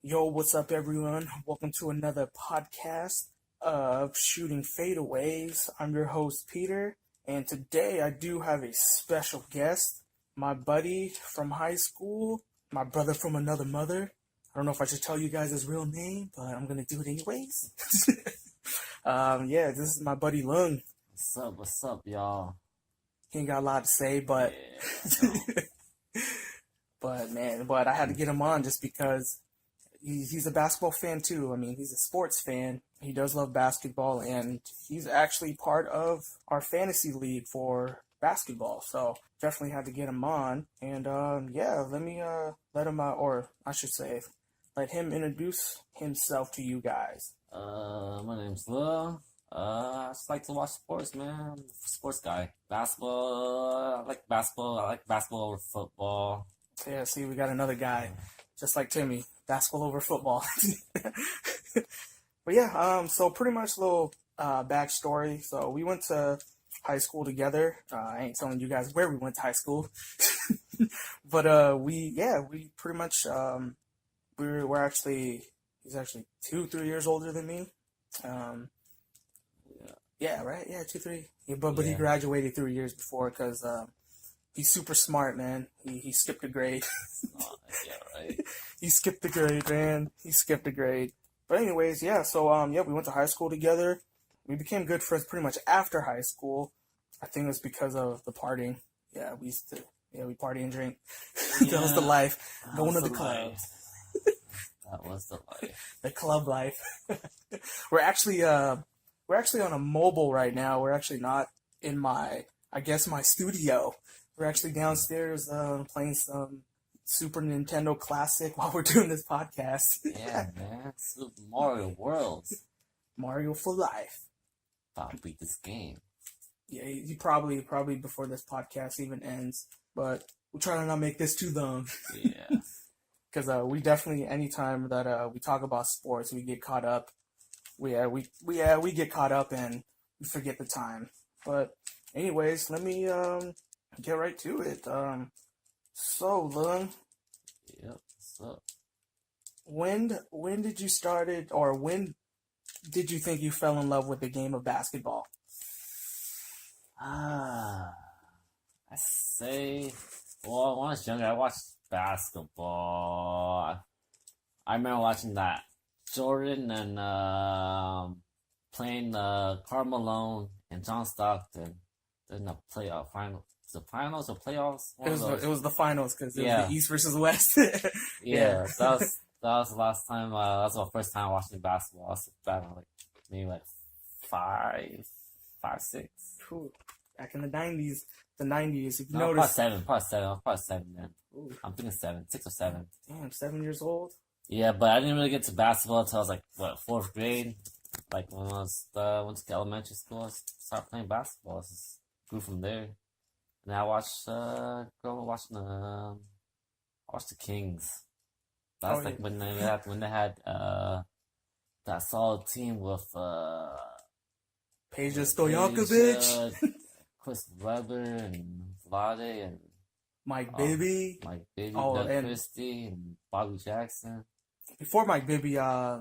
Yo, what's up, everyone? Welcome to another podcast of Shooting Fadeaways. I'm your host, Peter, and today I do have a special guest, my buddy from high school, my brother from another mother. I don't know if I should tell you guys his real name, but I'm gonna do it anyways. This is my buddy Luong. What's up, y'all? He ain't got a lot to say, but Yeah, but I had to get him on just because he's a basketball fan too. I mean, he's a sports fan. He does love basketball, and he's actually part of our fantasy league for basketball. So definitely had to get him on. And let me let him or I should say, let him introduce himself to you guys. my name's Luong. I just like to watch sports, man. I'm a sports guy. Basketball. I like basketball. I like basketball over football. Yeah, see, we got another guy, just like Timmy, basketball over football. But yeah, so pretty much a little backstory. So we went to high school together. I ain't telling you guys where we went to high school, but we pretty much we're actually he's actually 2-3 years older than me. Yeah, right. Yeah, 2-3. Yeah, but he Yeah. graduated 3 years before because he's super smart, man. He skipped a grade. Oh, yeah, right. He skipped the grade, man. He skipped a grade. But anyways, yeah. So we went to high school together. We became good friends pretty much after high school. I think it was because of the partying. Yeah, we party and drink. That was the life. That Going was to the the club. life. That was the life. The club life. We're actually on a mobile right now. We're actually not in my studio. We're actually downstairs playing some Super Nintendo Classic while we're doing this podcast. Yeah, man. Super Mario World. Mario for life. About to beat this game. Yeah, you probably before this podcast even ends, but we'll try to not make this too long. Yeah. Because we definitely, anytime that we talk about sports, we get caught up. We get caught up and we forget the time. But anyways, let me get right to it. So Lung, Yep. So, when did you started, or when did you think you fell in love with the game of basketball? I say, well, when I was younger, I watched basketball. I remember watching that Jordan and playing Karl Malone and John Stockton in the playoff final. The finals or playoffs? It was the finals because it was Yeah. the East versus West. Yeah, that was the last time. That was my first time watching basketball. I was back in maybe five, 6. Cool. Back in the '90s, if you No, notice. probably seven, man. Ooh, I'm thinking 7, 6 or 7. damn, 7 years old. Yeah, but I didn't really get to basketball until I was fourth grade. Like when I was went to elementary school, I started playing basketball. I just grew from there. And I watched I watched the Kings. That's Oh, yeah. when they had that solid team with Peja Stojakovic, Chris Webber and Vlade and Mike Bibby. Mike Bibby, Oh, Doug and Christie and Bobby Jackson. before Mike Bibby,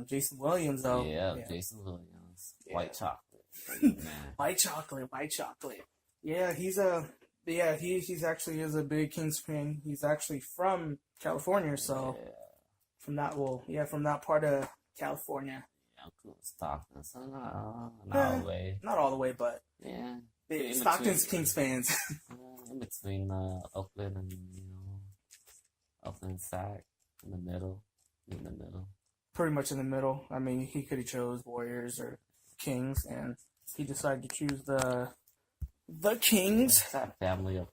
Jason Williams, though. Yeah, Jason Williams, Yeah. White Chocolate, man. White chocolate. Yeah, he's actually is a big Kings fan. He's actually from California, so Yeah, from that part of California. I'm cool with Stockton, so not all Yeah. the way. Not all the way, but Yeah, Stockton's Kings fans. in between Oakland and Oakland and Sac, in the middle. Pretty much in the middle. I mean, he could have chose Warriors or Kings, and he decided to choose the Kings. I got family up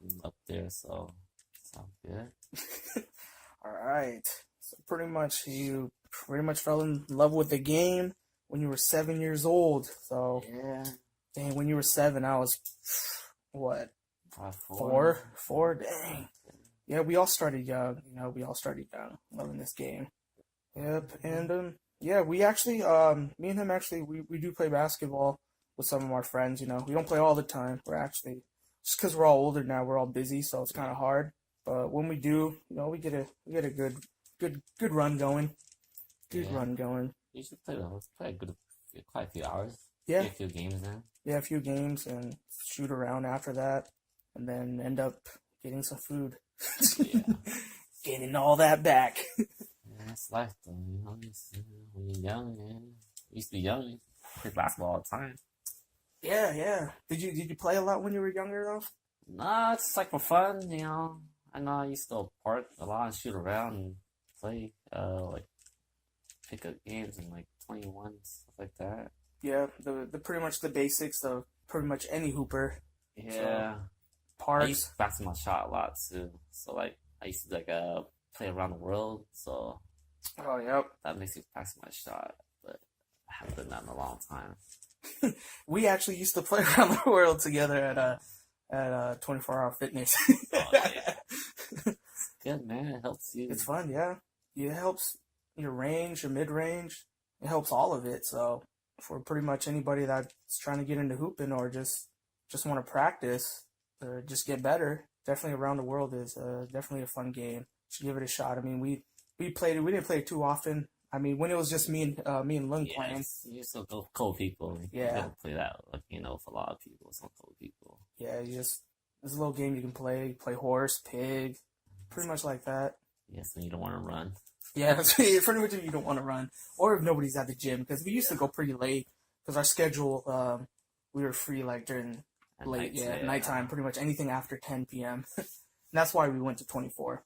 there, so sounds good. All right. So you pretty much fell in love with the game when you were 7 years old. So Yeah, dang, when you were 7, I was what, 4. 4? Dang. Yeah, we all started young. Loving this game. Yep, and we actually, me and him actually, we do play basketball with some of our friends. We don't play all the time. We're actually, just because we're all older now, we're all busy, so it's kind of hard. But when we do, we get a good run going. good Yeah. run going. You should play a good, quite a few hours. Yeah, Get a few games in. yeah, a few games and shoot around after that, and then end up getting some food. Yeah. Getting all that back. Yeah, it's life though, you know. When you're young, man. You used to be young, you play basketball all the time. Yeah, yeah. Did you play a lot when you were younger though? Nah, it's like for fun, you know. I know I used to go park a lot and shoot around and play, like pick up games and like 21 stuff like that. Yeah, the pretty much the basics of pretty much any hooper. Yeah. I Parks. used to practice my shot a lot too. So like I used to like play around the world, so Oh, yep. that makes me practice my shot. But I haven't done that in a long time. We actually used to play around the world together at 24-hour fitness. Oh yeah. It's good, man. It helps you. It's fun, yeah. It helps your range, your mid range. It helps all of it. So for pretty much anybody that's trying to get into hooping or just want to practice or just get better, definitely around the world is definitely a fun game. Should give it a shot. I mean, we played it. We didn't play it too often. I mean, when it was just me and Luong playing. You're so cold people. Yeah. You don't play that, like, you know, with a lot of people. Some cold people. Yeah, it's a little game you can play. Play horse, pig, pretty much like that. Yes, and you don't want to run. Yeah, pretty much if you don't want to run, or if nobody's at the gym, because we used to go pretty late, because our schedule, we were free like during At late, night, nighttime, pretty much anything after 10 p.m. And that's why we went to 24.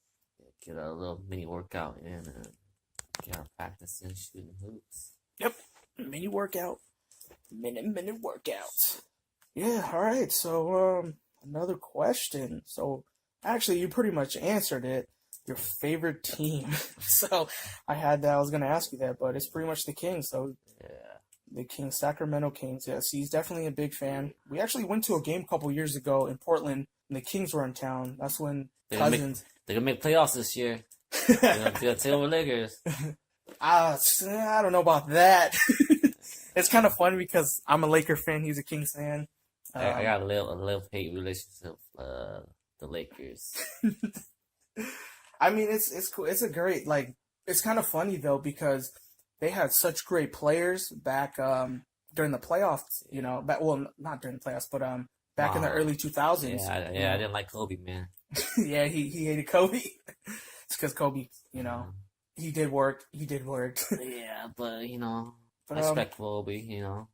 Get a little mini workout in and get our practice in shooting hoops. Yep, mini workout, minute workout. Yeah, all right. So, another question. So, actually, you pretty much answered it. Your favorite team. So, I was gonna ask you that, but it's pretty much the Kings. So, Yeah. the Kings, Sacramento Kings. Yes, he's definitely a big fan. We actually went to a game a couple years ago in Portland, and the Kings were in town. That's when Cousins. They're gonna make playoffs this year. They're gonna take over Lakers. I don't know about that. It's kind of fun because I'm a Laker fan. He's a Kings fan. I got a little hate relationship with the Lakers. I mean, it's cool. It's a great it's kind of funny though because they had such great players back during the playoffs. You know, not during the playoffs, but back in the early 2000s. Yeah, I didn't like Kobe, man. Yeah, he hated Kobe. It's because Kobe, you know, he did work. Yeah, but you know, But, I respect Kobe. You know.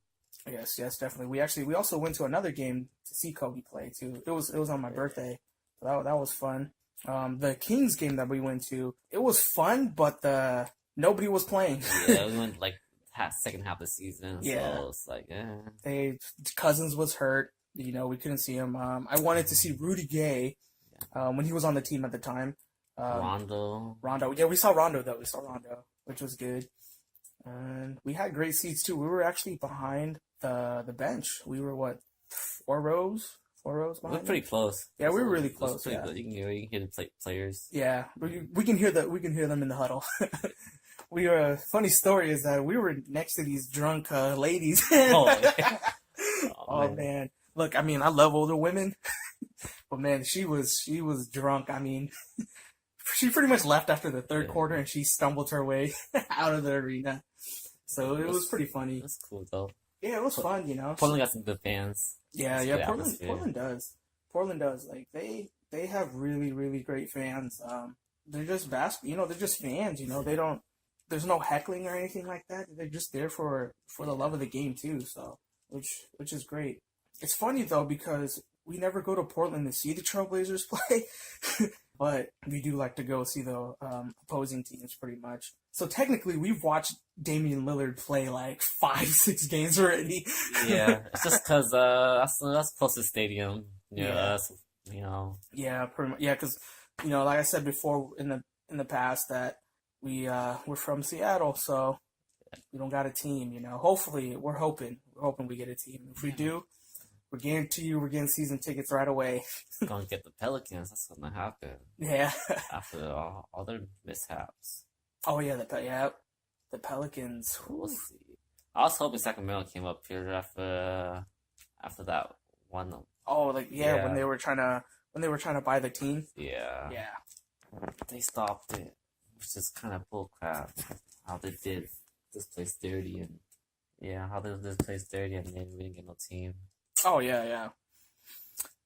Yes, definitely. We also went to another game to see Kobe play too. It was on my birthday. So that was fun. The Kings game that we went to, it was fun, but nobody was playing. Yeah, we went like second half of the season. Yeah. So it's like, Cousins was hurt. You know, we couldn't see him. I wanted to see Rudy Gay when he was on the team at the time. Rondo. Yeah, we saw Rondo though. Which was good. And we had great seats too. We were actually behind the bench. We were what, 4 rows behind. We're pretty close. Yeah, we were So really it's close. pretty Yeah, good. You can hear the players. yeah. We can hear them in the huddle. Funny story is that we were next to these drunk ladies. Oh, yeah. Oh man. Look, I mean, I love older women, but man, she was drunk. I mean, she pretty much left after the third quarter, and she stumbled her way out of the arena. So it was pretty funny. That's cool though. Yeah, it was fun, you know. Portland got some good fans. Yeah, It's yeah. good Portland atmosphere. Portland does. Like they have really, really great fans. They're just they're just fans, you know. They don't. There's no heckling or anything like that. They're just there for the love of the game too. So which is great. It's funny though because we never go to Portland to see the Trailblazers play, but we do like to go see the opposing teams pretty much. So technically, we've watched Damian Lillard play like 5-6 games already. Yeah, it's just because that's closest stadium. Yeah, that's, you know. Yeah, pretty much. Yeah, because you know, like I said before in the past that we're from Seattle, so we don't got a team. You know, hopefully we're hoping we get a team. If we do, we're getting season tickets right away. Gonna get the Pelicans. That's gonna happen Yeah. after all their mishaps. Oh yeah, the Pelicans. We'll see. I was hoping Sacramento came up here after that one. Oh, like when they were trying to buy the team. Yeah. Yeah. They stopped it, which is kind of bullcrap. how they did this place dirty and how they did this place dirty and then we didn't get no team. Oh yeah.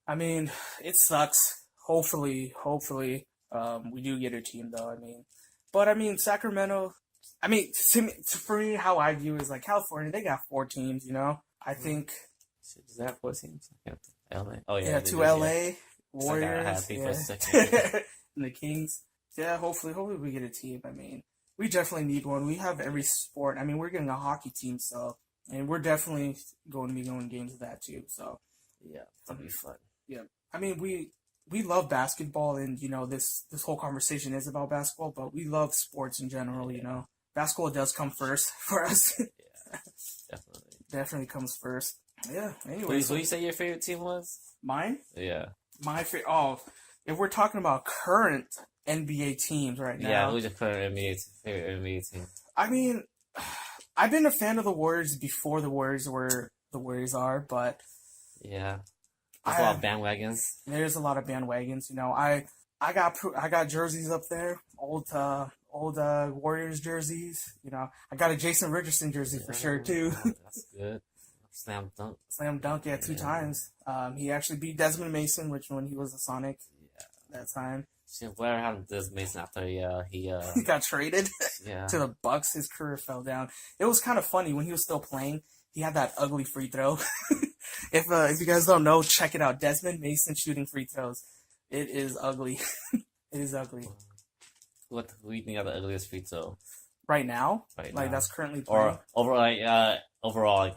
I mean, it sucks. Hopefully, we do get a team though. I mean, Sacramento. I mean, for me, how I view is like California. They got 4 teams. I think. Does that have 4 teams? LA. Oh yeah. Yeah, 2 LA Warriors. I think for a second. And the Kings. Yeah, hopefully we get a team. I mean, we definitely need one. We have every sport. I mean, we're getting a hockey team, and we're definitely going to be going games of that too. So, yeah, that'll be fun. Yeah, I mean, we love basketball, and this whole conversation is about basketball, but we love sports in general. Basketball does come first for us. Yeah, definitely. Definitely comes first. Yeah. Anyway, what you say your favorite team was? Mine? Yeah. My favorite. Oh, if we're talking about current NBA teams right now. Yeah, who's your favorite NBA team? I mean, I've been a fan of the Warriors before the Warriors were the Warriors are, but yeah, there's a lot of bandwagons. There's a lot of bandwagons. I got jerseys up there, old Warriors jerseys. I got a Jason Richardson jersey for sure too. That's good. Slam dunk. Yeah, 2 times. He actually beat Desmond Mason, when he was a Sonic. That time. Where happened to Desmond Mason after he got traded to the Bucks? His career fell down. It was kind of funny when he was still playing. He had that ugly free throw. If you guys don't know, check it out. Desmond Mason shooting free throws. It is ugly. It is ugly. Who do you think are the ugliest free throw? Right now? Right like now. That's currently playing? Or overall,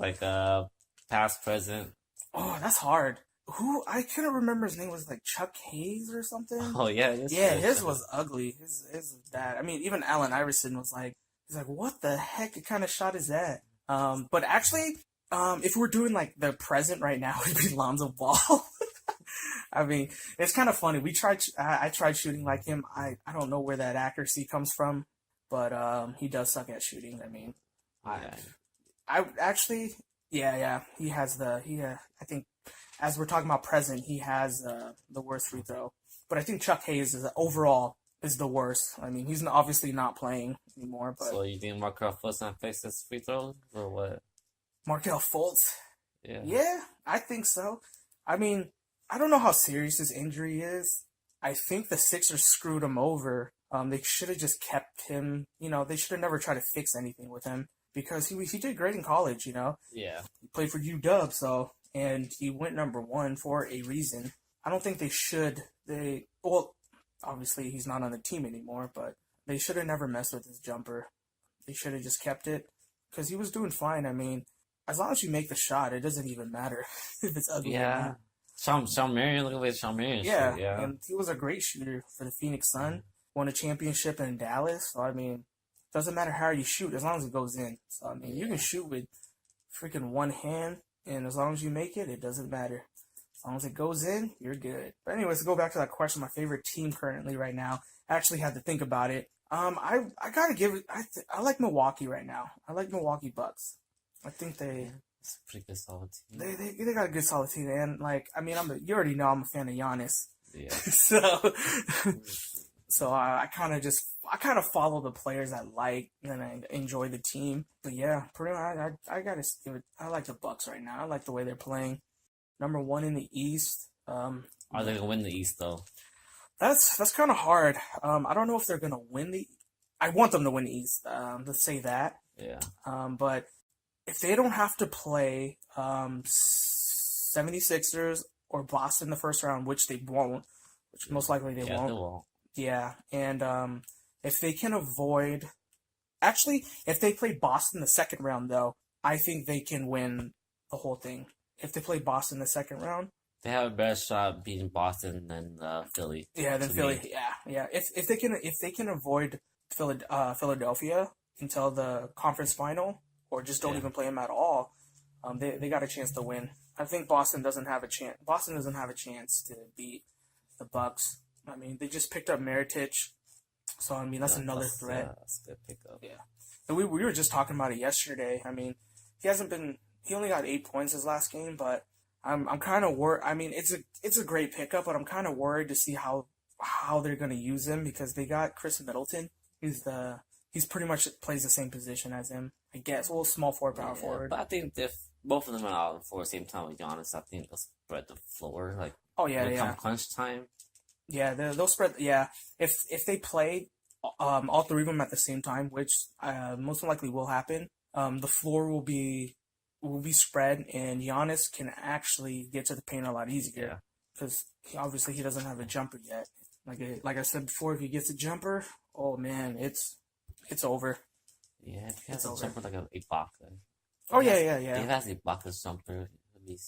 past, present? Oh, that's hard. Who? I couldn't remember his name. Was like Chuck Hayes or something? Oh, yeah. His was ugly. His was bad. I mean, even Allen Iverson was like, he's like, what the heck kind of shot is that? But actually, if we're doing like the present right now, it'd be Lonzo Ball. I mean, it's kind of funny. I tried shooting like him. I don't know where that accuracy comes from, but he does suck at shooting. I mean, I actually, yeah. He has I think, as we're talking about present, he has the worst free throw. But I think Chuck Hayes overall is the worst. I mean, he's obviously not playing anymore. But so you think Markelle Fultz not fix his free throws or what? Markelle Fultz? Yeah, I think so. I mean, I don't know how serious his injury is. I think the Sixers screwed him over. They should have just kept him. They should have never tried to fix anything with him because he did great in college. Yeah. He played for UW, and he went #1 for a reason. I don't think they should. Obviously he's not on the team anymore, but they should have never messed with his jumper. They should have just kept it because he was doing fine. I mean, as long as you make the shot, it doesn't even matter if it's ugly. Yeah. Shawn Marion, look at Shawn Marion. Yeah, and he was a great shooter for the Phoenix Sun. Won a championship in Dallas. So, I mean, doesn't matter how you shoot as long as it goes in. So, I mean, you can shoot with freaking one hand, and as long as you make it, it doesn't matter. As long as it goes in, you're good. But anyways, to go back to that question, my favorite team currently right now, I actually had to think about it. I gotta give it. I like Milwaukee right now. I like Milwaukee Bucks. I think it's a pretty good solid team. They got a good solid team, and you already know I'm a fan of Giannis. Yeah. so I kind of follow the players I like, and I enjoy the team. But yeah, pretty much I gotta give it. I like the Bucks right now. I like the way they're playing. #1 in the East. Are they gonna win the East though? That's kind of hard. I don't know if they're gonna win I want them to win the East. Let's say that. Yeah. But if they don't have to play 76ers or Boston the first round, which they won't, which most likely they won't. They won't. Yeah, and if they can avoid, actually, if they play Boston the second round, though, I think they can win the whole thing. If they play Boston the second round, they have a better shot beating Boston than Philly. Yeah, than Philly. Me. Yeah. If they can avoid Philadelphia until the conference final, or just don't even play them at all, they got a chance to win. I think Boston doesn't have a chance. Boston doesn't have a chance to beat the Bucks. I mean, they just picked up Mirotic, so I mean that's another threat. That's a good pickup. Yeah, and we were just talking about it yesterday. I mean, he only got 8 points his last game, but I'm kind of worried. I mean, it's a great pickup, but I'm kind of worried to see how they're gonna use him because they got Chris Middleton, who's the he's pretty much plays the same position as him, I guess. Well, small forward, power Yeah, forward. but I think if both of them are out for the same time with Giannis, I think they'll spread the floor. Like Oh yeah, when it yeah, comes crunch time, yeah. They'll spread. Yeah, if they play all three of them at the same time, which most likely will happen, the floor will be spread, and Giannis can actually get to the paint a lot easier yeah, because obviously he doesn't have a jumper yet. Like I said before, if he gets a jumper, oh man, it's over. yeah. If he has It's a over. jumper like a Ibaka, Oh he yeah, has, yeah, if yeah. he has Ibaka's jumper, it'll be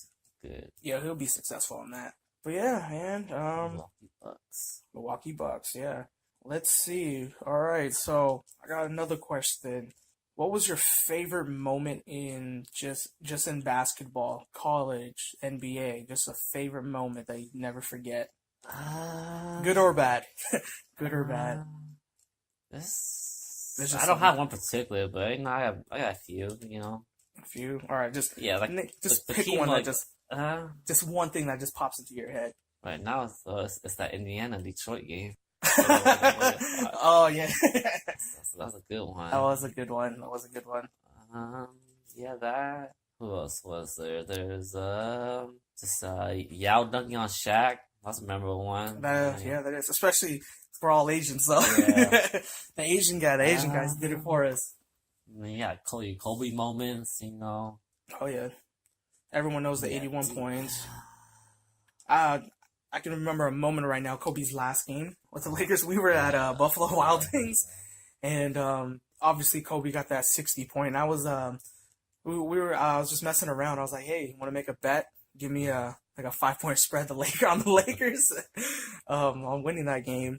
good. Yeah, he'll be successful on that. But yeah, and Milwaukee Bucks. Milwaukee Bucks, yeah. Let's see. All right, so I got another question. What was your favorite moment in just in basketball, college, NBA? Just a favorite moment that you never forget, good or bad? Good or bad? There's I just don't have one particular, but I got a few. a few. All right, just Yeah, like just the pick team, one like that just one thing that just pops into your head. right now it's that Indiana Detroit game. Oh yeah, That's a good one. that was a good one. That was a good one. Yeah, that. Who else was there? There's just Yao dunking on Shaq. That's a memorable one. Yeah, that is, especially for all Asians. So Yeah. the Asian guys did it for us. And then, yeah, Kobe moments. Oh yeah, everyone knows the Yeah, 81 dude. points. I can remember a moment right now. Kobe's last game with the Lakers. We were at Buffalo Wild Wings, and obviously Kobe got that 60 point. I was I was just messing around. I was like, hey, want to make a bet? Give me a 5-point spread on the Lakers on winning that game.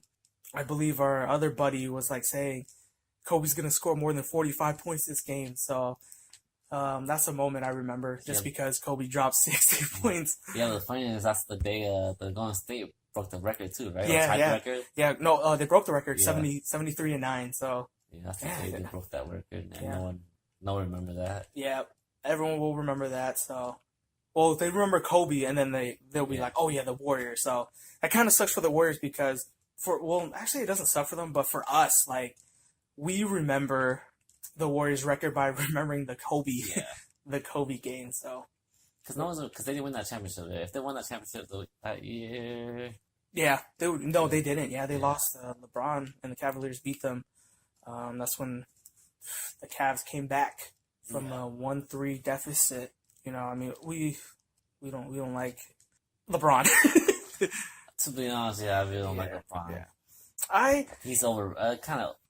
I believe our other buddy was like saying Kobe's gonna score more than 45 points this game. So that's a moment I remember just Yeah. because Kobe dropped 60 points. Yeah, the funny is that's the day the Golden State broke the record too, right? Yeah, Or tied yeah. the record. Yeah, no, they broke the record, Yeah. 73-9. So Yeah, that's the day they Yeah. broke that record, and Yeah. no one remember that. yeah, everyone will remember that. So, well, they remember Kobe, and then they'll be Yeah. like, oh yeah, the Warriors. So that kind of sucks for the Warriors because actually it doesn't suck for them, but for us, like we remember the Warriors record by remembering the Kobe Yeah, the Kobe game. So because they didn't win that championship. If they won that championship that year, yeah, they didn't. Yeah, they Yeah. lost LeBron, and the Cavaliers beat them. That's when the Cavs came back from Yeah. a 1-3 deficit. I mean, we don't like LeBron. to be honest, yeah, I really don't like Yeah, LeBron. yeah. He's over,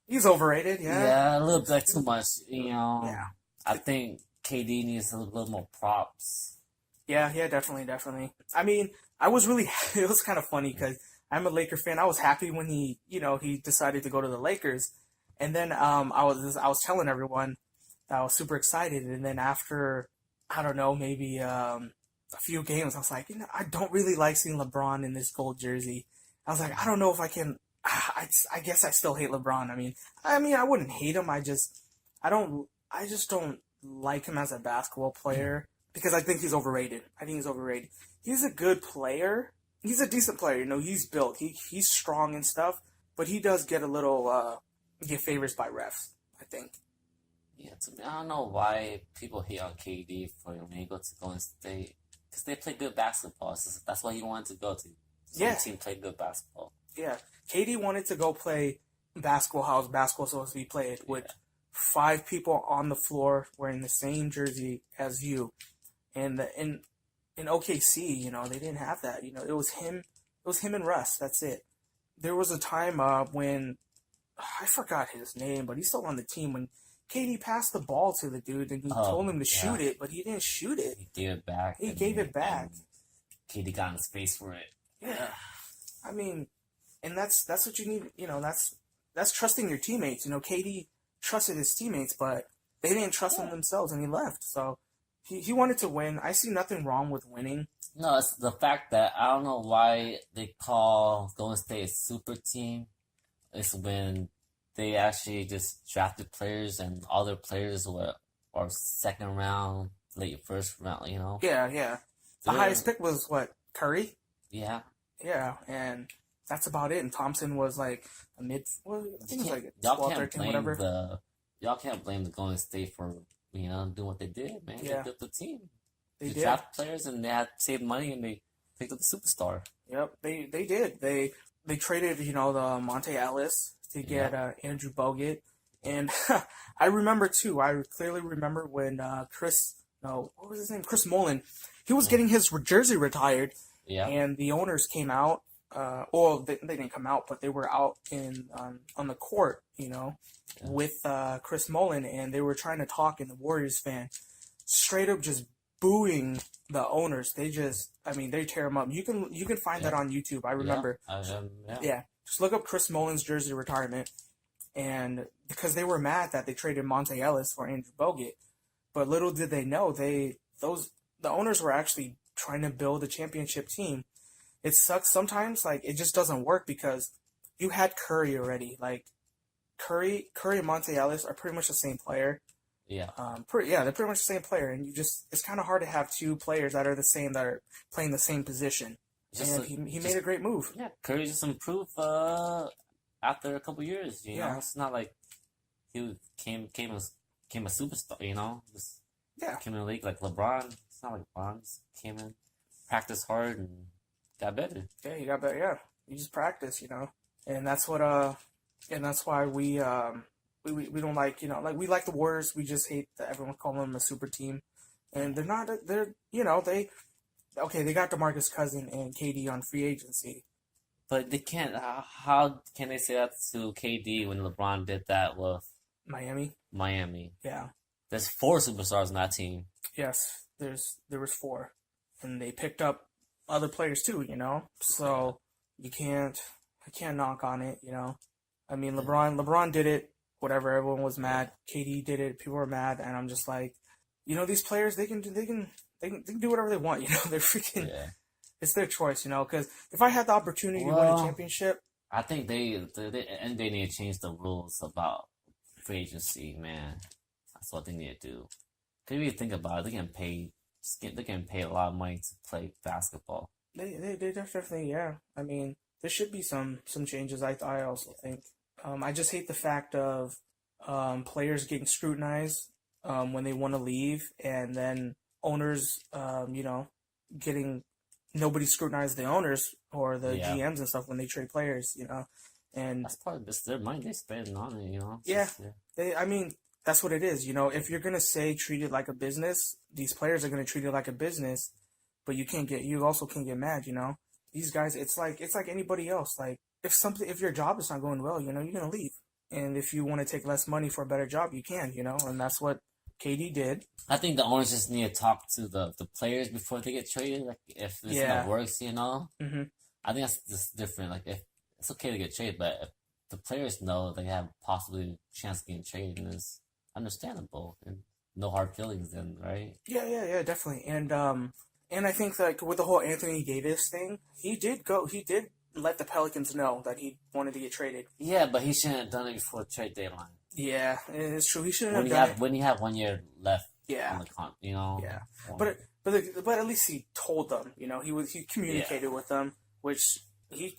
He's overrated. yeah, a little bit too much. Yeah. I think KD needs a little more props. Yeah, definitely. I mean, I was really, it was kind of funny because I'm a Laker fan. I was happy when he decided to go to the Lakers. And then I was telling everyone that I was super excited. And then after, I don't know, maybe a few games, I was like, I don't really like seeing LeBron in this gold jersey. I was like, I don't know if I can, I guess I still hate LeBron. I mean, I wouldn't hate him. I just don't like him as a basketball player. Because I think he's overrated. He's a good player. He's a decent player. He's built. He's strong and stuff. But he does get a little get favors by refs, I think. Yeah, to me, I don't know why people hate on KD for when he go to Golden State. Because they play good basketball. So that's why he wanted to go to. So Yeah. the team played good basketball. Yeah. KD wanted to go play basketball how basketball supposed to be played with 5 people on the floor wearing the same jersey as you. And in OKC, they didn't have that. It was him and Russ. That's it. There was a time when I forgot his name, but he's still on the team when KD passed the ball to the dude and he told him to shoot it, but he didn't shoot it. He gave it back. He gave it back. KD got in his face for it. Yeah. I mean, and that's what you need. That's trusting your teammates. KD trusted his teammates, but they didn't trust him themselves, and he left. So. He wanted to win. I see nothing wrong with winning. No, it's the fact that I don't know why they call Golden State a super team. It's when they actually just drafted players and all their players are second round, late first round, Yeah. The highest pick was what, Curry? Yeah. Yeah, and that's about it. And Thompson was like a mid, well, I think it was like Y'all 12, can't 13, blame whatever. y'all can't blame the Golden State for doing what they did, man. Yeah. They built the team. They They did. draft players and they had saved money and they picked up the superstar. Yep, they did. They traded, the Monte Ellis to get Andrew Bogut, and I remember too. I clearly remember when what was his name? Chris Mullin. He was getting his jersey retired, Yeah. and the owners came out. Well, they didn't come out, but they were out on the court, with Chris Mullin, and they were trying to talk, and the Warriors fan straight up just booing the owners. They tear them up. You can find that on YouTube. I remember. Yeah. Just look up Chris Mullin's jersey retirement, and because they were mad that they traded Monte Ellis for Andrew Bogut, but little did they know the owners were actually trying to build a championship team. It sucks sometimes, like it just doesn't work because you had Curry already. Like Curry and Monte Ellis are pretty much the same player. Yeah. They're pretty much the same player, and it's kind of hard to have two players that are the same that are playing the same position. He made a great move. Yeah, Curry just improved after a couple years. You know, it's not like he came a superstar. Just came in the league like LeBron. It's not like LeBron just came in, practiced hard, and got better. Yeah, he got better. Yeah, you just practice, and that's what and that's why we don't like, like we like the Warriors. We just hate that everyone calling them a super team, and they're not. They got DeMarcus Cousins and KD on free agency, but they can't. How can they say that to KD when LeBron did that with Miami? Yeah. There's 4 superstars on that team. Yes, there was 4, and they picked up other players too. So I can't knock on it. I mean, LeBron did it. Whatever, everyone was mad. KD did it. People were mad, and I'm just like, these players, they can do whatever they want. They're freaking. Yeah. It's their choice. Because if I had the opportunity to win a championship, I think they need to change the rules about free agency. Man, that's what they need to do. Because if you think about it, they can pay a lot of money to play basketball. They definitely, yeah. I mean, there should be some changes. I also think. I just hate the fact of players getting scrutinized when they want to leave, and then owners, getting nobody scrutinized the owners or the GMs and stuff when they trade players, and that's part of this. Their money they spend on it, I mean, that's what it is. If you're gonna say treat it like a business, these players are gonna treat it like a business, but you also can't get mad. These guys, it's like anybody else. Like if your job is not going well, you're gonna leave. And if you want to take less money for a better job, you can, and that's what KD did. I think the owners just need to talk to the players before they get traded. Like if this works, Mm-hmm. I think that's just different. Like if it's okay to get traded, but if the players know they have possibly a chance of getting traded, then it's understandable and no hard feelings then, right? Yeah, definitely. And I think like with the whole Anthony Davis thing, he did let the Pelicans know that he wanted to get traded. Yeah, but he shouldn't have done it before the trade deadline. Yeah, it's true. He shouldn't have done it. When you have 1 year left on the Yeah. But at least he told them, he communicated with them, which he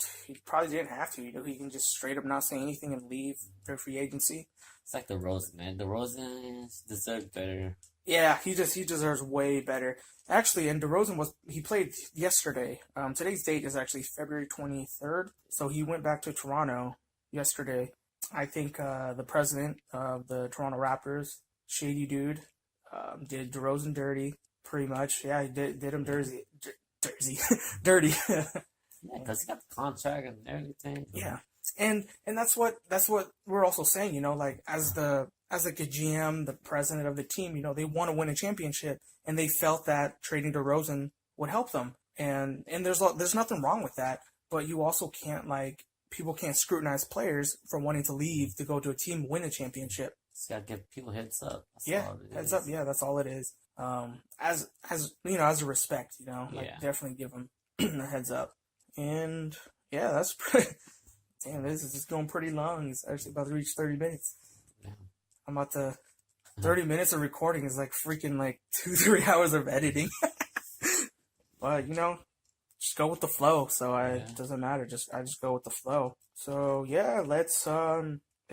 probably didn't have to, he can just straight up not say anything and leave for free agency. It's like DeRozan, man. DeRozan deserves better. Yeah, he deserves way better. Actually, and DeRozan he played yesterday. Today's date is actually February 23rd, so he went back to Toronto yesterday. I think the president of the Toronto Raptors, shady dude, did DeRozan dirty, pretty much. Yeah, he did him dirty. Yeah, because he got the contract and everything. Yeah, and that's what we're also saying. Like as the GM, the president of the team, they want to win a championship, and they felt that trading DeRozan would help them. And there's nothing wrong with that, but you also can't people can't scrutinize players for wanting to leave to go to a team win a championship. Just gotta give people heads up. Heads up. Yeah, that's all it is. As as a respect, definitely give them a heads up. And yeah, that's pretty. Damn, this is just going pretty long. It's actually about to reach 30 minutes. Yeah. I'm about to. 30 minutes of recording is like freaking 2-3 hours of editing. But just go with the flow. So Yeah. it doesn't matter. I just go with the flow. So yeah, let's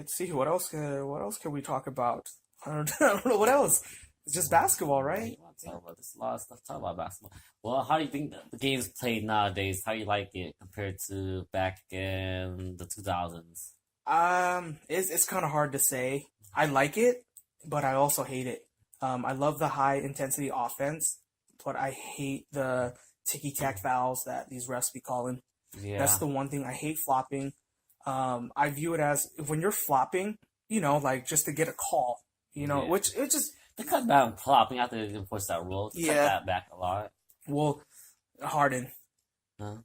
see what else can we talk about? I don't know what else. It's just basketball, Yeah, right? you want to talk about this a lot of stuff. Talk about basketball. Well, how do you think the game's played nowadays? How you like it compared to back in the 2000s? It's kind of hard to say. I like it, but I also hate it. I love the high intensity offense, but I hate the ticky tack fouls that these refs be calling. That's Yeah, the one thing I hate flopping. I view it as when you're flopping, like just to get a call, yeah. which it just They cut down on flopping after they enforced that rule. They cut yeah. that back a lot. Well, Harden, Huh?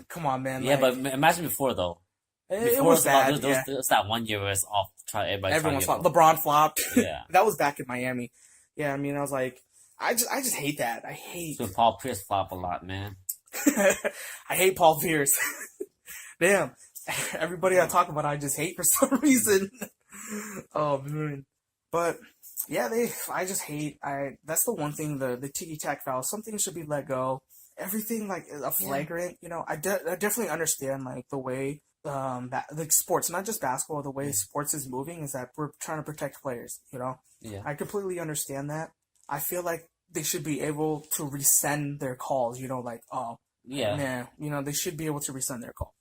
come on, man. Yeah, but Like imagine before though. it Before was it's about bad. Yeah, there was that one year where it's off. Everybody trying everyone to get flopped. LeBron flopped. yeah. That was back in Miami. Yeah, I mean, I was like, I just hate that. I hate. So Paul Pierce flop a lot, man. I hate Paul Pierce. Damn. Everybody I talk about, I just hate for some reason. Oh man. But yeah, I just hate. That's the one thing. The ticky tack foul. Some things should be let go. Everything like a flagrant. I definitely understand like the way like sports, not just basketball. The way sports is moving is that we're trying to protect players. Yeah, I completely understand that. I feel like they should be able to resend their calls. Like yeah. nah, they should be able to resend their call.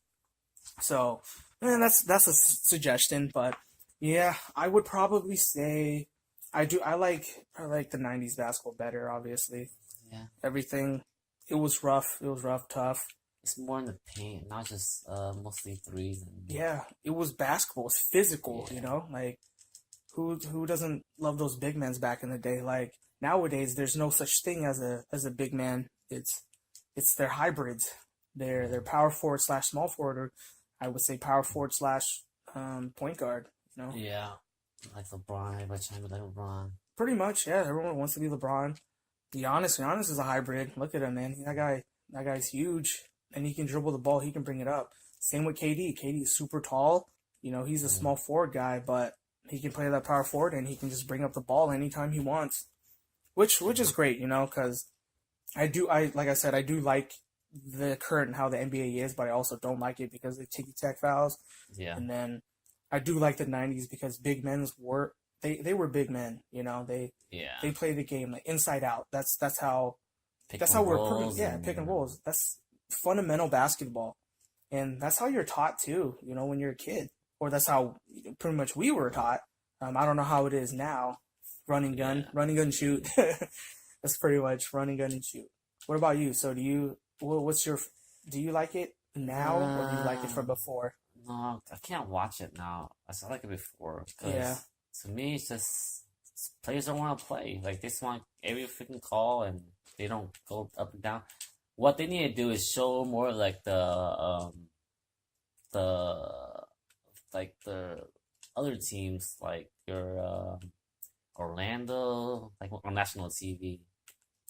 So, that's a suggestion, but yeah, I would probably say I like the '90s basketball better. Obviously, Yeah. everything it was rough. It was rough, tough. It's more in the paint, not just mostly threes and Yeah, it was basketball. It was physical. yeah. Like who doesn't love those big men back in the day? Like nowadays, there's no such thing as a big man. It's their hybrids. They're power forward slash small forward, or I would say power forward slash point guard. Yeah. Like LeBron, everybody trying to be like LeBron. Pretty much, yeah. Everyone wants to be LeBron. Giannis is a hybrid. Look at him, man. That guy's huge, and he can dribble the ball. He can bring it up. Same with KD. KD is super tall. He's a Yeah. small forward guy, but he can play that power forward, and he can just bring up the ball anytime he wants, which is great, because like I said, I do like the current how the NBA is, but I also don't like it because of the ticky tack fouls. Yeah. And then I do like the '90s because big men's were they were big men. Yeah. They play the game like inside out. That's how Pick that's and how we're rolls and pick and rolls. That's fundamental basketball, and that's how you're taught too. When you're a kid, or that's how pretty much we were taught. I don't know how it is now. yeah. Running gun, shoot. That's pretty much running gun and shoot. What about you? So do you like it now or do you like it from before? No, I can't watch it now. I like it before because Yeah. to me it's just players don't want to play. Like they just want every freaking call and they don't go up and down. What they need to do is show more like the the other teams like your Orlando like on national TV.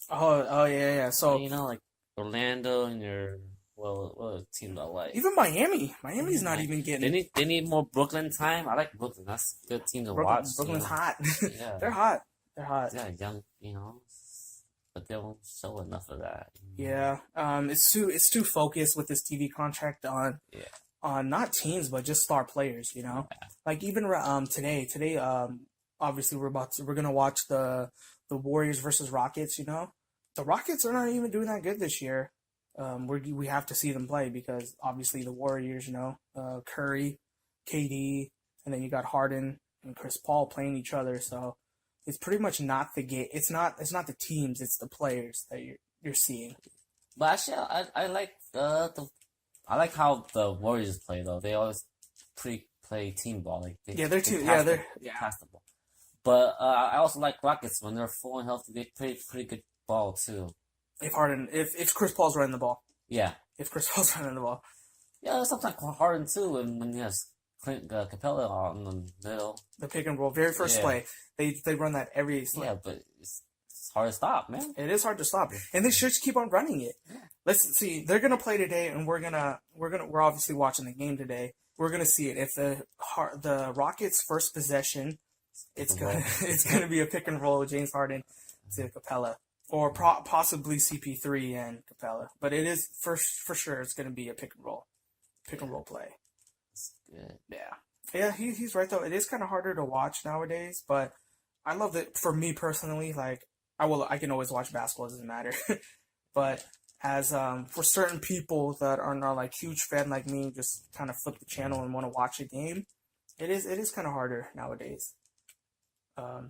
Oh yeah, yeah. So Like Orlando and your what team do I like? even Miami's not Like, even getting they need more Brooklyn time. I like Brooklyn. That's a good team to watch. Brooklyn's hot. Yeah, They're hot. They're hot. yeah, young, but they don't show enough of that. Yeah. It's too focused with this TV contract Yeah, on not teams but just star players. Like even today obviously we're gonna watch the Warriors versus Rockets. The Rockets are not even doing that good this year. We have to see them play because obviously the Warriors, Curry, KD, and then you got Harden and Chris Paul playing each other. So it's pretty much not the game. It's not the teams. It's the players that you're seeing. but actually, I like I like how the Warriors play though. They always play team ball. Like They're too. Yeah, they're pass the ball. But I also like Rockets when they're full and healthy. They play pretty good ball too. if Chris Paul's running the ball. Yeah, If Chris Paul's running the ball. yeah. Sometimes Harden too, and when he has Clint Capella on the middle. The pick and roll, very first Yeah. play, they run that every. Yeah, but it's hard to stop, man. It is hard to stop, and they should keep on running it. Let's see. They're gonna play today, and we're obviously watching the game today. We're gonna see it. If the Rockets' first possession, it's Pick and roll. gonna it's gonna be a pick and roll with James Harden to Capella, or possibly CP3 and Capella. But it is for sure it's going to be a pick and roll play. That's good. Yeah, he's right though. It is kind of harder to watch nowadays, but I love that. For me personally, like I can always watch basketball. It doesn't matter. But as for certain people that are not like huge fan like me, just kind of flip the channel and want to watch a game, it is kind of harder nowadays.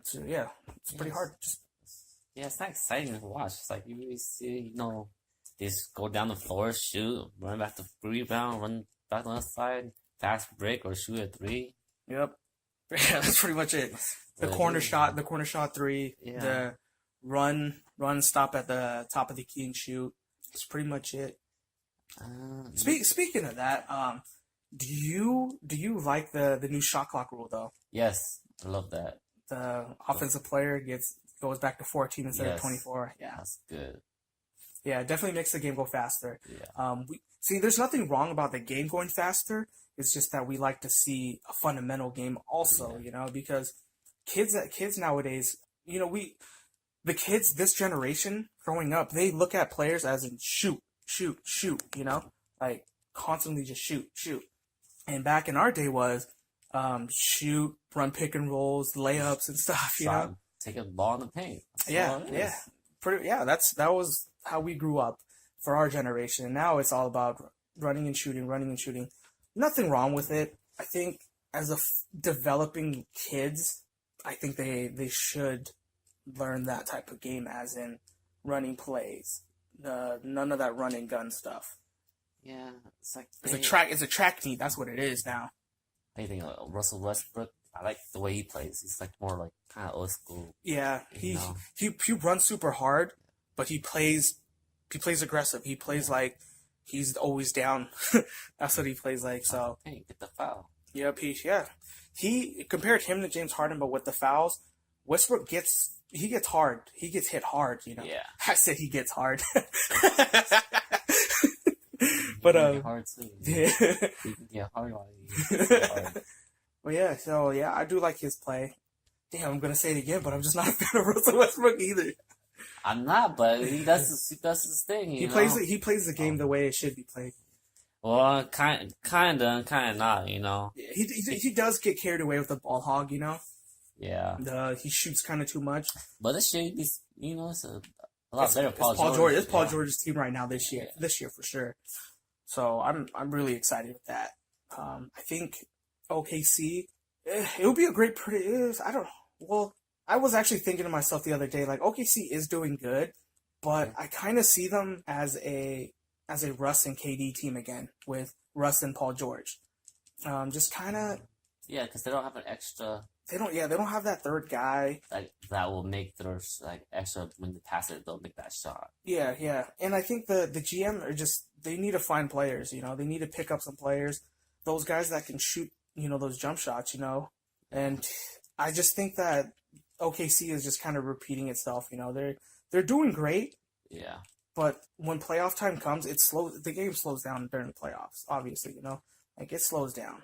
So yeah, it's pretty hard. Yeah, it's not exciting to watch. It's like you really see, they just go down the floor, shoot, run back to rebound, run back on the side, fast break or shoot a three. Yep. Yeah, that's pretty much it. The corner shot three, the run, stop at the top of the key and shoot. That's pretty much it. Speaking of that, do you like the new shot clock rule though? Yes, I love that. The offensive player goes back to 14 instead of 24. Yeah, that's good. Yeah, it definitely makes the game go faster. Yeah. There's nothing wrong about the game going faster. It's just that we like to see a fundamental game also, because kids nowadays, the kids this generation growing up, they look at players as in shoot, like constantly just shoot. And back in our day was shoot, run pick and rolls, layups and stuff, Take a ball in the paint. Yeah. That was how we grew up for our generation. And now it's all about running and shooting. Nothing wrong with it. I think as developing kids, I think they should learn that type of game, as in running plays. None of that run and gun stuff. Yeah, it's like it's a track meet. That's what it is now. I think Russell Westbrook, I like the way he plays. He's like more like kind of old school. Yeah, he runs super hard, but he plays aggressive. He plays like he's always down. That's what he plays like. So hey, get the foul. Yep, he compared him to James Harden, but with the fouls, Westbrook gets hard. He gets hit hard. Yeah, I said he gets hard. But hard too. Yeah. He can get hard on you. Well, yeah. So yeah, I do like his play. Damn, I'm gonna say it again, but I'm just not a fan of Russell Westbrook either. I'm not, but he does his thing. He plays the game the way it should be played. Well, kinda not. Yeah, he does get carried away with the ball hog. Yeah. He shoots kind of too much. But this year, it's a lot better. Paul George. It's Paul George's team right now this year. Yeah. This year for sure. So I'm really excited with that. I think OKC. It would be a great. I don't. Well, I was actually thinking to myself the other day, like OKC is doing good, but I kind of see them as a Russ and KD team again with Russ and Paul George. Just kind of. Yeah, because they don't have an extra. They don't have that third guy. Like that will make their extra when they pass it, they'll make that shot. Yeah. And I think the GM are they need to find players, they need to pick up some players. Those guys that can shoot, those jump shots, And I just think that OKC is just kind of repeating itself, They're doing great. Yeah. But when playoff time comes, the game slows down during the playoffs, obviously, Like it slows down.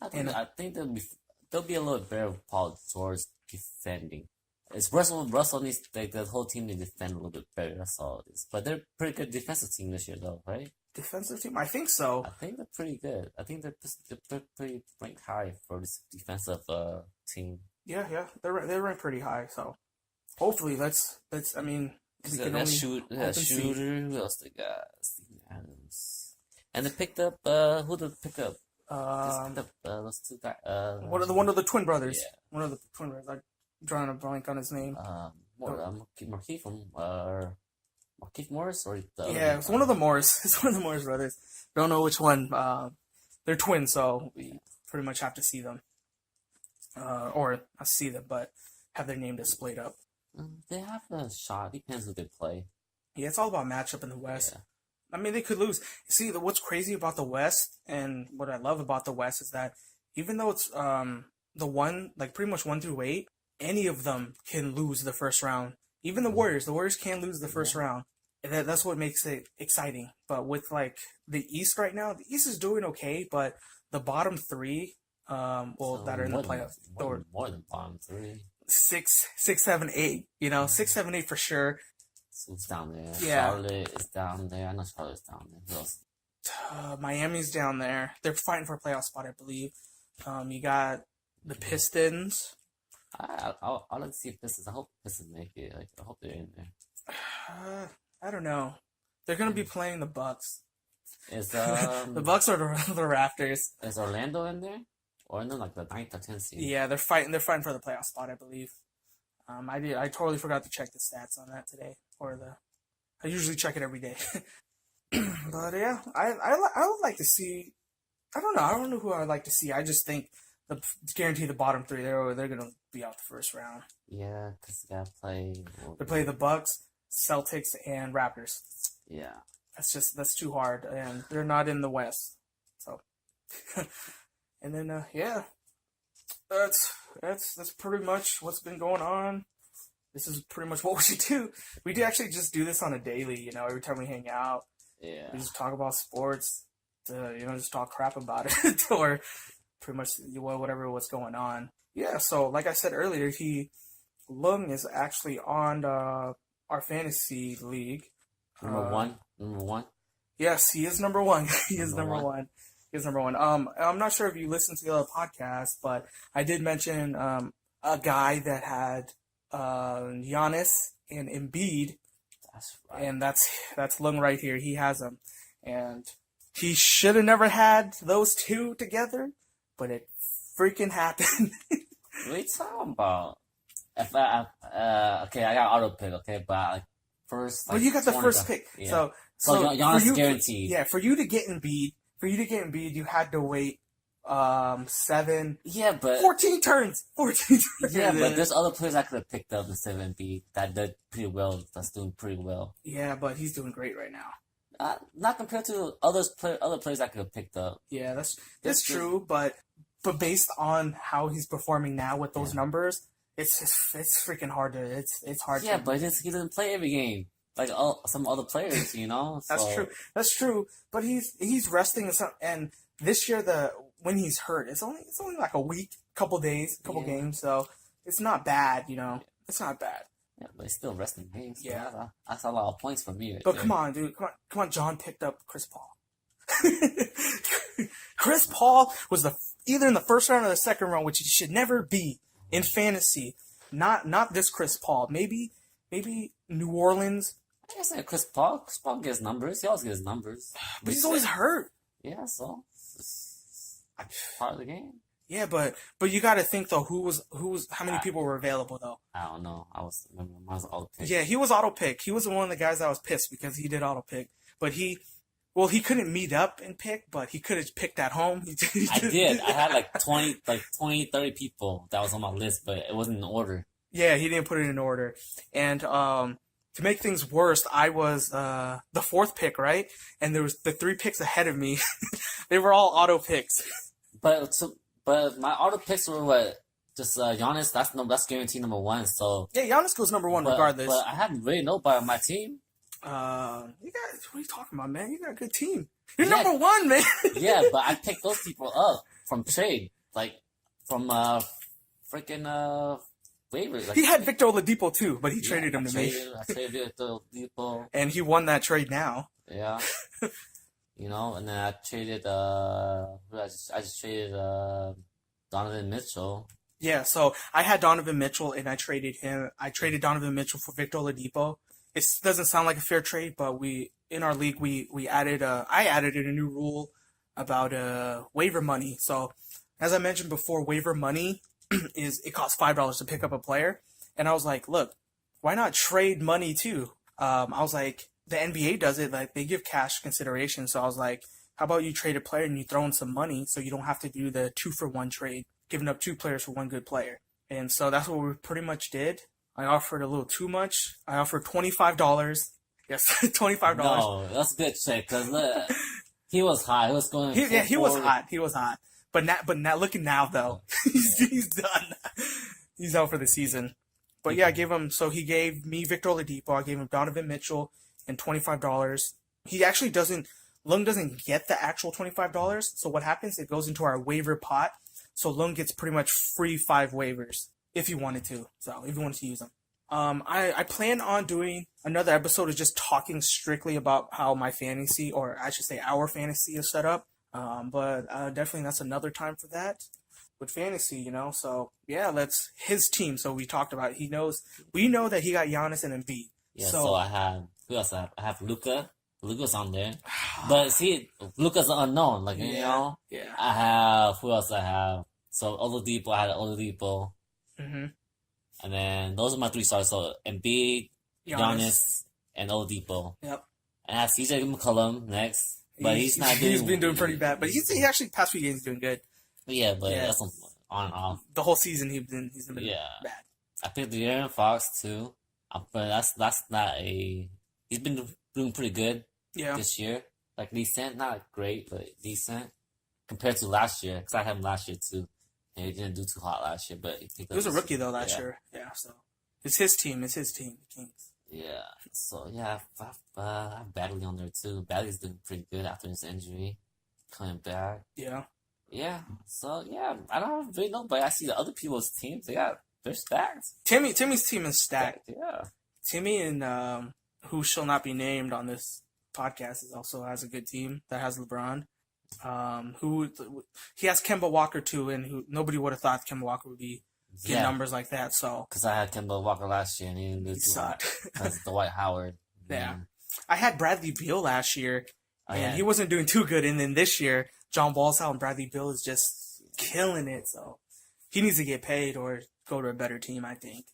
I think they'll be a little better with Paul George defending. It's Russell needs the whole team to defend a little bit better. That's all it is. But they're a pretty good defensive team this year, though, right? Defensive team, I think so. I think they're pretty good. I think they're pretty ranked high for this defensive team. Yeah, they're ranked pretty high. So hopefully, let's. I mean, shooter. Who else they got? Steven Adams. And they picked up. Who did they pick up? Those two guys. One of the twin brothers. Yeah. One of the twin brothers. I'm drawing a blank on his name. Markieff Morris or it's one of the Morris. It's one of the Morris brothers. Don't know which one. They're twins, so we pretty much have to see them, or not see them, but have their name displayed up. They have a shot. Depends who they play. Yeah, it's all about matchup in the West. Yeah. I mean, they could lose. See, what's crazy about the West, and what I love about the West is that even though it's pretty much 1 through 8, any of them can lose the first round. Even the Warriors can lose the first round. And that's what makes it exciting. But with the East right now, the East is doing okay, but the bottom 3, that are in the playoffs, more than bottom 3, 6, 7, 8. 6, 7, 8 for sure. who's down there? Yeah. Charlotte is down there. I know Charlotte's down there. Who else? Miami's down there. They're fighting for a playoff spot, I believe. You got the Pistons. I'd like to see Pistons. I hope Pistons make it. Like, I hope they're in there. I don't know. They're gonna be playing the Bucks. Is The Bucks are the Raptors. Is Orlando in there? Or in there, like the 9th or 10th seed? Yeah, they're fighting. They're fighting for the playoff spot, I believe. I totally forgot to check the stats on that today, I usually check it every day. But yeah, I would like to see. I don't know who I would like to see. I just think guarantee the bottom three. They're gonna be out the first round. Yeah, because they gotta play. They play the Bucks, Celtics, and Raptors. Yeah. That's too hard, and they're not in the West. So, and then yeah, that's pretty much what's been going on. This is pretty much what we do. We do actually just do this on a daily. Every time we hang out, Yeah. we just talk about sports. Just talk crap about it, or pretty much what's going on. Yeah. So, like I said earlier, Luong is actually on our fantasy league. Number one. Yes, he is number one. He is Number number one. He is number one. I'm not sure if you listened to the other podcast, but I did mention a guy that had Giannis and Embiid, That's right. and that's Lung right here. He has them, and he should have never had those two together, but it freaking happened. What are you talking about? If okay, I got auto pick, okay, but like first. Like, Well, you got the 20 first pick, yeah. so Giannis for you, guaranteed. Yeah, for you to get Embiid, you had to wait Yeah, but 14 turns. 14 turns. yeah, but there's other players I could have picked up instead of Embiid that did pretty well. That's doing pretty well. Yeah, but he's doing great right now. Not compared to other players I could have picked up. Yeah, that's That's true, but based on how he's performing now with those numbers, it's freaking hard to it's hard. Yeah, to, but he doesn't play every game like some other players, That's so, true. That's true. But he's resting and this year when he's hurt, it's only like a week, couple days, couple games, so it's not bad. It's not bad. Yeah, but he's still resting games. So Yeah. that's a lot of points for me. Right But there. come on, dude. Come on. John picked up Chris Paul. Chris Paul was either in the first round or the second round, which he should never be in fantasy. Not this Chris Paul. Maybe New Orleans. I guess Chris Paul. Chris Paul gets numbers. He always gets numbers. But he's always hurt. Yeah, so it's part of the game. Yeah, but you got to think though. How many people were available though? I don't know. I was auto pick. Yeah, he was auto pick. He was one of the guys that was pissed because he did auto pick, but he couldn't meet up and pick, but he could have picked at home. I did. I had like 20, 30 people that was on my list, but it wasn't in order. Yeah, he didn't put it in order. And to make things worse, I was the fourth pick, right? And there was the 3 picks ahead of me. They were all auto picks. But my auto picks were what? Just Giannis. That's guaranteed number 1. So Yeah, Giannis goes number 1 regardless. But I hadn't really nobody on my team. What are you talking about, man? You got a good team. You're Yeah. number 1, man. Yeah, but I picked those people up from trade, like from freaking waivers. Like, He had Victor Oladipo too, but he traded him to me. I traded Victor Oladipo. And he won that trade now. Yeah. And then I traded I just traded Donovan Mitchell. Yeah, so I had Donovan Mitchell and I traded him. I traded Donovan Mitchell for Victor Oladipo. It doesn't sound like a fair trade, but in our league I added a new rule about waiver money. So as I mentioned before, waiver money it costs $5 to pick up a player, and I was like, look, why not trade money too? I was like, the NBA does it, like they give cash consideration. So I was like, how about you trade a player and you throw in some money so you don't have to do the 2-for-1 trade, giving up 2 players for 1 good player. And so that's what we pretty much did. I offered a little too much. I offered $25. Yes, $25. No, that's a good trade because he was hot. He was going. He was hot. He was hot. But now looking now though, he's done. He's out for the season. But yeah, I gave him. So he gave me Victor Oladipo. I gave him Donovan Mitchell and $25. He actually doesn't. Lung doesn't get the actual $25. So what happens? It goes into our waiver pot. So Lung gets pretty much free 5 waivers if he wanted to. So if he wanted to use them. I plan on doing another episode of just talking strictly about how my fantasy, or I should say our fantasy, is set up. But definitely that's another time for that with fantasy, you know. So yeah, let's his team. So we talked about it. We know that he got Giannis and Embiid. Yeah, So so I have who else? I have Luca. Luca's on there, but see, Luca's unknown. Like you yeah, know, yeah. I have who else? I have so Oladipo. I had Oladipo, Mm-hmm. and then those are my three stars. So Embiid, Giannis, and Oladipo. Yep. And I have CJ McCollum next, but he's not doing. He's been doing pretty bad, but he actually past few games doing good. Yeah, but Yeah. that's on and off. The whole season he's been Yeah. bad. I picked De'Aaron Fox too, but that's not a. He's been doing pretty good Yeah. this year. Like decent, not great, but decent compared to last year. Because I had him last year too, and he didn't do too hot last year. But He was a rookie though last yeah. year. Yeah, so it's his team. It's his team, the Kings. Yeah. So yeah, I have Bagley on there too. Bagley's doing pretty good after his injury, coming back. Yeah. Yeah. So yeah, I don't really know, but I see the other people's teams. They're stacked. Timmy's team is stacked. Yeah. Timmy and who shall not be named on this podcast also has a good team that has LeBron. He has Kemba Walker too, and who nobody would have thought Kemba Walker would be getting numbers like that. So because I had Kemba Walker last year and he didn't do he too hot sucked. because Dwight Howard. Yeah. I had Bradley Beal last year, Oh, and yeah. he wasn't doing too good. And then this year, John Ball's out, and Bradley Beal is just killing it. So he needs to get paid or go to a better team, I think.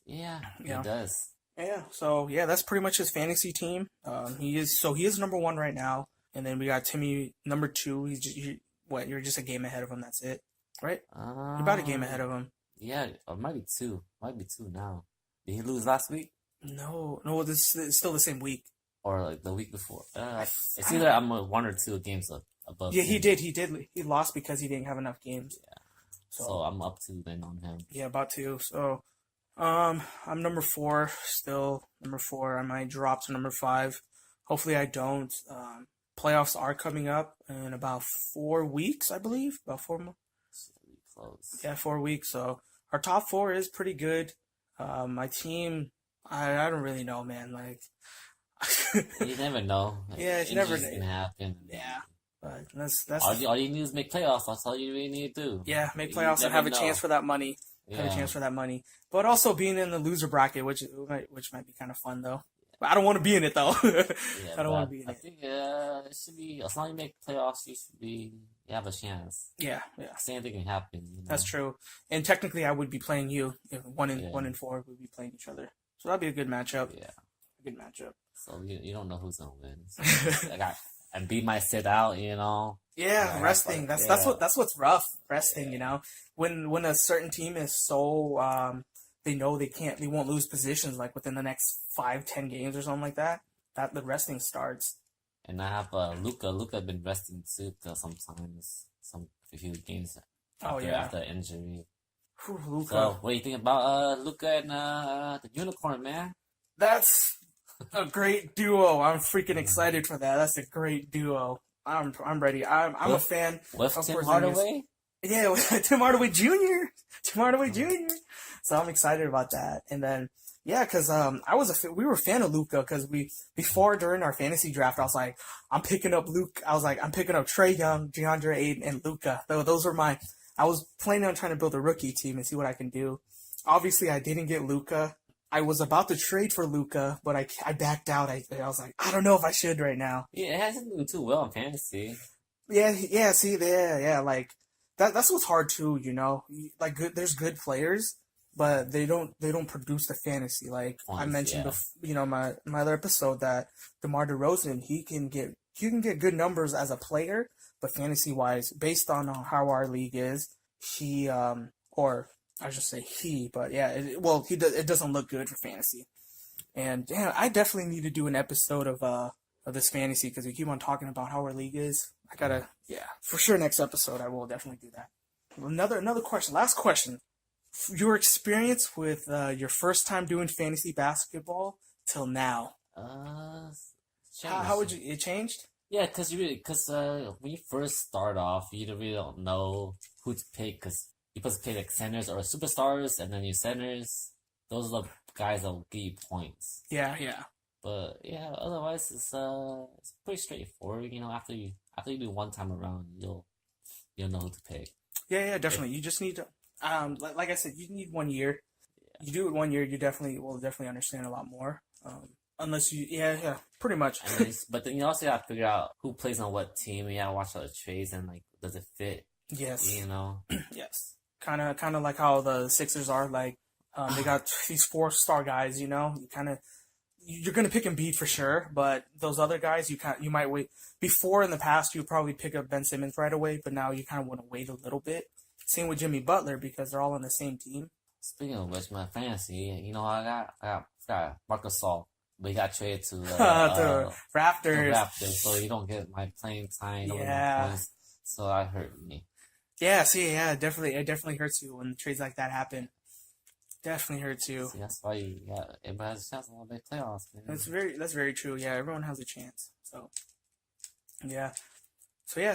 Yeah, Yeah. he does. Yeah. So yeah, that's pretty much his fantasy team. He is number one right now, and then we got Timmy number two. You're just a game ahead of him. That's it, right? You're about a game ahead of him. Yeah, or might be two. Might be two now. Did he lose last week No, this is still the same week. or like the week before? It's either I'm 1 or 2 games above. Yeah, him. he did. He lost because he didn't have enough games. Yeah. So I'm up 2 then on him. Yeah, about to. So, I'm number 4 still. Number 4. I might drop to number 5. Hopefully, I don't. Playoffs are coming up in about 4 weeks, I believe. About 4 months. Close. Yeah, 4 weeks. So our top 4 is pretty good. My team, I don't really know, man. Like, You never know. Yeah, you never Injuries know. can happen. yeah, but that's All you need is make playoffs. That's all you really need to do. yeah, make You playoffs and never have a know. chance for that money. Have a chance for that money, but also being in the loser bracket, which might be kind of fun though. But I don't want to be in it though. Yeah, I don't want but to be in I it. think it should be as long as you make playoffs, you have a chance. Yeah, Same thing can happen. You know? that's true. And technically, I would be playing you. If one Yeah. and 4 would be playing each other, so that'd be a good matchup. Yeah. Good matchup. So you don't know who's gonna win. So, and B might sit out. You know. Yeah, Yeah, resting. that's That's like- that's what's rough. Resting, you know, when a certain team is so they know they won't lose positions like within the next 5-10 games or something like that. That the resting starts. And I have Luca. Luca been resting too. Cause sometimes a few games Oh, after, yeah. after injury. Whew, Luka. So what do you think about Luca and the unicorn man? That's a great duo. I'm freaking excited for that. That's a great duo. I'm ready. I'm a fan. With Of Tim course, Hardaway? Yeah, with Tim Hardaway Jr. Tim Hardaway Jr. So I'm excited about that. And then yeah, because we were a fan of Luca because during our fantasy draft I was like I'm picking up Trae Young, DeAndre Ayton, and Luca. Those were I was planning on trying to build a rookie team and see what I can do. Obviously, I didn't get Luca. I was about to trade for Luca, but I backed out. I was like, I don't know if I should right now. Yeah, it hasn't been too well in fantasy. Yeah. See, yeah. Like that's what's hard too. You know, like there's good players, but they don't produce the fantasy. Like I Points, mentioned, yeah. my other episode that DeMar DeRozan he can get good numbers as a player, but fantasy wise, based on how our league is, he or I should say he, but yeah, it doesn't look good for fantasy. And yeah, I definitely need to do an episode of this fantasy because we keep on talking about how our league is. I gotta, yeah, for sure. Next episode, I will definitely do that. Another question, last question. Your experience with your first time doing fantasy basketball till now. How would you? It changed? Yeah, because when you first start off, you really don't know who to pick because you're supposed to pick like centers or superstars, and then your centers. Those are the guys that will give you points. Yeah, yeah. But yeah, otherwise it's pretty straightforward. You know, after you do one time around, you'll know who to pick. Yeah, yeah, If definitely. You just need to, like I said, you need 1 year. yeah, You do it 1 year, you definitely will definitely understand a lot more. Unless you, yeah, yeah, pretty much. and then but then you also gotta figure out who plays on what team. You gotta watch all the trades and like does it fit? Yes, You know, yes. Kind of like how the Sixers are. Like, they got these 4-star guys. You're gonna pick Embiid for sure, but those other guys, you might wait. Before in the past, you'd probably pick up Ben Simmons right away, but now you kind of want to wait a little bit. Same with Jimmy Butler because they're all on the same team. speaking of which, my fantasy, you know, I got Marcus Gasol, but he got traded to The the Raptors. Raptors, so you don't get my playing time, don't get my Yeah. points. So that hurt me. Yeah, see, yeah, it definitely hurts you when trades like that happen. Definitely hurts you. See, that's why everybody has a chance to make playoffs, man. That's very true. Yeah, everyone has a chance. So yeah.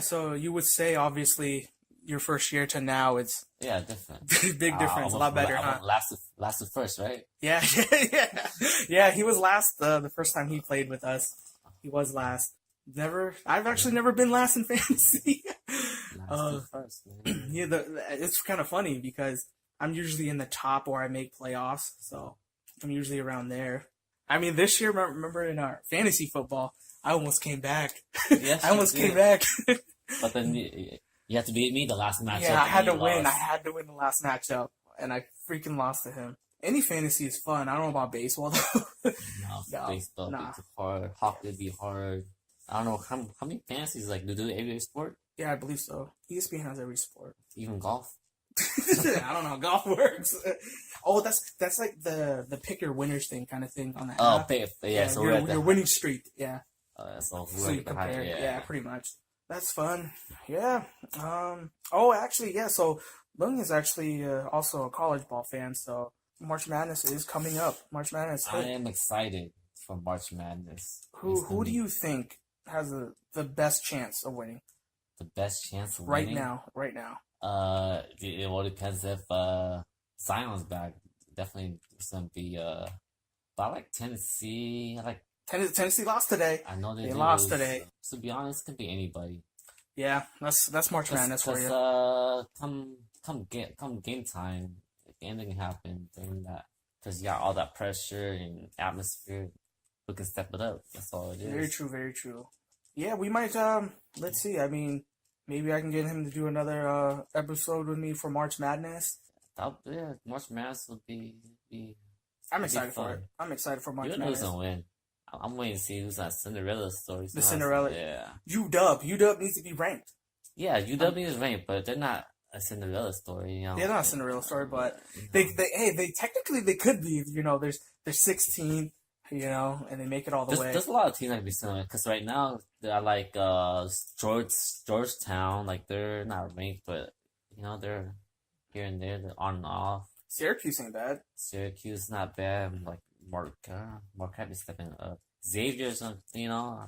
So you would say obviously your first year to now it's Yeah, different. big difference, a lot better, I huh? went last to first, right? Yeah, yeah. Yeah, he was last the first time he played with us. He was last. I've actually never been last in fantasy. Last to first, man. Yeah, it's kind of funny because I'm usually in the top or I make playoffs, so I'm usually around there. I mean, this year, remember in our fantasy football, I almost came back. Yes, I almost you came did. back. But then you have to beat me the last matchup. Yeah, I had to and you win. I lost. had to win the last matchup, and I freaking lost to him. Any fantasy is fun. I don't know about baseball though. No, No, baseball nah. be too hard. Hockey would be hard. I don't know how many fantasies like do every sport, Yeah, I believe so. ESPN has every sport. even golf. I don't know how golf works. Oh, that's like the pick your winners thing on the Oh, app. yeah. So we're at your winning streak. Yeah. so So we're you at the high, compare. yeah. Yeah, pretty much. That's fun. Yeah. Oh, actually, yeah. So Luong is actually also a college ball fan. So March Madness is coming up. March Madness. I am excited for March Madness. Who do you think has the best chance of winning The best chance of right winning? now? Right now. It all depends if Zion's back. Definitely it's gonna be but I like Tennessee. Tennessee lost today. I know they They did lost lose. today. To be honest, it can be anybody. Yeah, that's March Madness for you. Come game time, if anything can happen during that, because you got all that pressure and atmosphere. Who can step it up? That's all it is. Very true, very true. Yeah, we might let's see. I mean, maybe I can get him to do another episode with me for March Madness. Yeah, March Madness would be I'm it'd be excited for fun. it. I'm excited for March You know who's Madness. gonna win. I'm waiting to see who's that Cinderella story. The Cinderella. Yeah. UW needs to be ranked. Yeah, UW is ranked, but they're not a Cinderella story, you know. They're not a Cinderella story, but You know. they technically they could be. There's 16, and they make it all the way. There's a lot of teams that can be similar because right now they're like Georgetown, like they're not ranked, but they're here and there, they're on and off. Syracuse ain't bad. Syracuse not bad, like Marquette is stepping up. Xavier's, I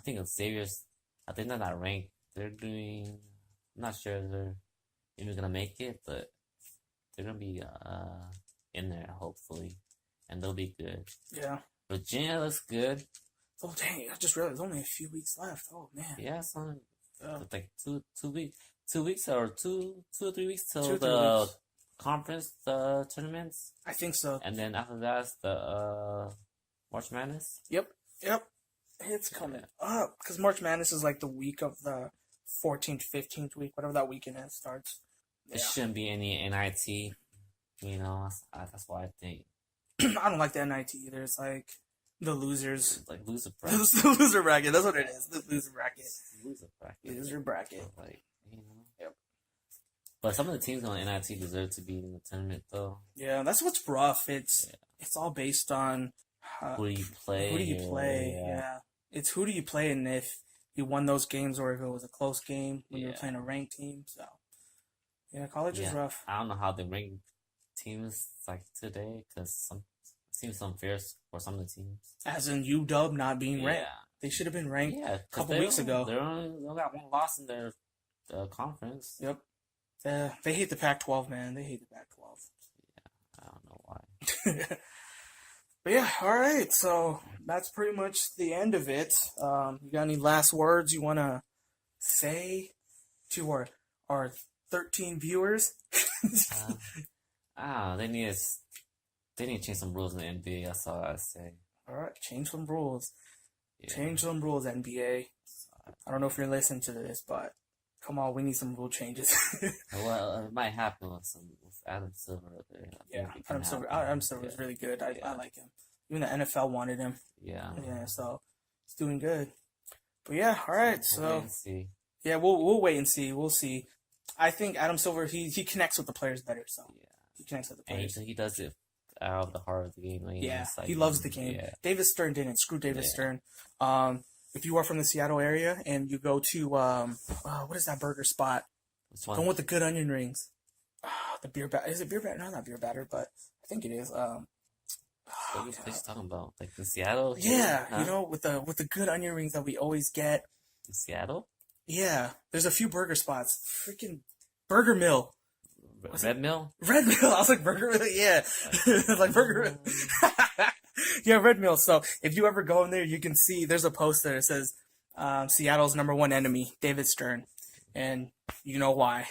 think of Xavier's. I think they're not ranked. They're doing. I'm not sure if they're even gonna make it, but they're gonna be in there hopefully, and they'll be good. Yeah. Virginia looks good. Oh dang! I just realized only a few weeks left. Oh man. Yeah, son. Oh. It's like 2 weeks or 2 or 3 weeks till 2 or 3 the weeks. conference tournaments, I think so. and then after that's the March Madness. Yep. It's coming up because March Madness is like the week of the 14th, 15th week, whatever that weekend is starts. There Yeah. shouldn't be any NIT. That's why I think I don't like the NIT either. It's like the losers. it's like loser bracket. The loser bracket. That's what it is. The loser bracket. Loser bracket. Loser bracket. Like, Yep. But some of the teams on NIT deserve to be in the tournament, though. Yeah, that's what's rough. It's Yeah. it's all based on Who do you play? who do you play. Yeah. It's who do you play, and if you won those games, or if it was a close game when you were Yeah. playing a ranked team. So yeah, college is Yeah. rough. I don't know how they rank teams like today because it seems unfair for some of the teams. As in UW not being ranked, Yeah. they should have been ranked Yeah, a couple weeks ago. They only got one loss in their conference. Yep. They hate the Pac-12, man. They hate the Pac-12. I don't know why. But yeah, all right. So that's pretty much the end of it. You got any last words you want to say to our 13 viewers? Uh, they need to change some rules in the NBA. That's all I say. All right, change some rules. Yeah. Change some rules, NBA. I don't know if you're listening to this, but come on, we need some rule changes. Well, it might happen with Adam Silver there. I Yeah, think it can Adam happen. Silver is Yeah. really good. I Yeah. like him. Even the NFL wanted him. Yeah. Yeah, so he's doing good. But yeah, all right. We'll wait So and see. yeah, we'll wait and see. We'll see. I think Adam Silver he connects with the players better. So Yeah. he connects with the And players. he does it out of the heart of the game. Like, Yeah, it's like, he loves the game. Yeah. David Stern didn't. Screw David Yeah. Stern. If you are from the Seattle area and you go to what is that burger spot? Which The one? one with the good onion rings. The beer bat. Is it beer bat? No, not beer batter, but I think it is. What was place you talking about? Like in Seattle? Yeah, Huh? you know, with the good onion rings that we always get. In Seattle? Yeah, there's a few burger spots. Freaking Burger Mill. Red Mill? Red Mill. I was like Burger Mill. Yeah, like Burger Mill. Yeah, Red Mill. So if you ever go in there, you can see there's a poster that says Seattle's #1 enemy, David Stern, and you know why.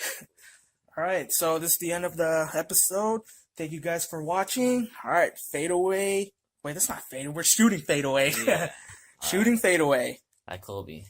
All right, so this is the end of the episode. Thank you guys for watching. All right, Fadeaway. Wait, that's not Fadeaway. We're shooting Fadeaway. Yeah. Shooting Fadeaway. Hi, Kobe.